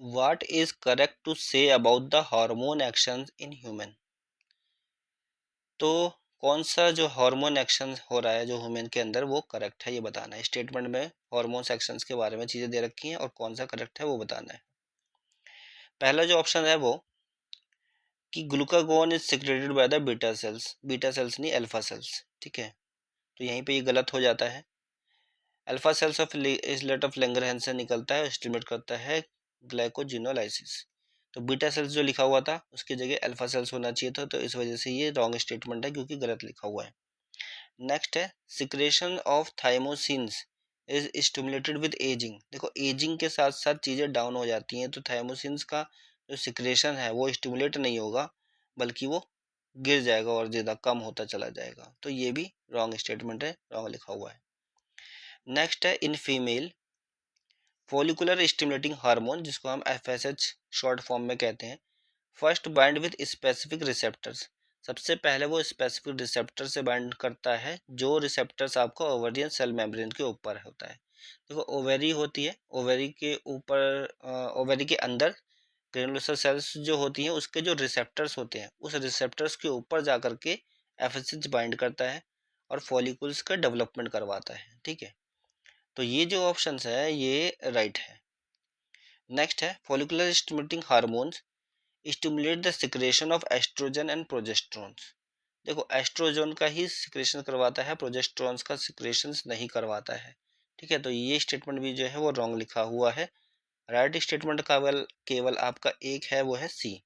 What is correct to say about the hormone actions in human. तो कौन सा जो हार्मोन एक्शन हो रहा है जो ह्यूमन के अंदर वो करेक्ट है, ये बताना है। स्टेटमेंट में हार्मोन्स एक्शंस के बारे में चीजें दे रखी हैं और कौन सा करेक्ट है वो बताना है। पहला जो ऑप्शन है वो कि glucagon is secreted by the beta cells, beta cells नहीं अल्फा सेल्स, ठीक है। तो यहीं पे ये गलत हो जाता है। Alpha cells of islets of Langerhans से निकलता है, स्टिमुलेट करता है ग्लाइकोजिनोलाइसिस। तो बीटा सेल्स जो लिखा हुआ था उसकी जगह अल्फा सेल्स होना चाहिए था, तो इस वजह से ये रॉन्ग स्टेटमेंट है क्योंकि गलत लिखा हुआ है। नेक्स्ट है secretion of thymosins is stimulated with ageing. देखो एजिंग के साथ साथ चीज़ें डाउन हो जाती हैं, तो थाइमोसिन्स का जो सिक्रेशन है वो स्टिमुलेट नहीं होगा बल्कि वो गिर जाएगा और ज़्यादा कम होता चला जाएगा। तो ये भी रॉन्ग स्टेटमेंट है, रॉन्ग लिखा हुआ है। नेक्स्ट है in female follicular stimulating hormone, जिसको हम एफएसएच शॉर्ट फॉर्म में कहते हैं, first bind with specific receptors. सबसे पहले वो स्पेसिफिक रिसेप्टर से बाइंड करता है, जो रिसेप्टर्स आपको ओवेरियन सेल मेम्ब्रेन के ऊपर होता है। देखो ओवेरी होती है, ओवेरी के ऊपर ओवेरी के अंदर ग्रेनुलोसर सेल्स जो होती हैं उसके जो रिसेप्टर्स होते हैं उस रिसेप्टर्स के ऊपर जाकर के एफएसएच बाइंड करता है और फॉलिकुल्स का डेवलपमेंट करवाता है, ठीक है। तो ये जो ऑप्शंस है ये राइट है। नेक्स्ट है follicular stimulating hormones stimulate the secretion of oestrogen and progesterones. देखो एस्ट्रोजन का ही सिक्रेशन करवाता है, प्रोजेस्टेरोन्स का सिक्रेशन नहीं करवाता है, ठीक है। तो ये स्टेटमेंट भी जो है वो रॉन्ग लिखा हुआ है। राइट स्टेटमेंट का केवल आपका एक है, वो है सी।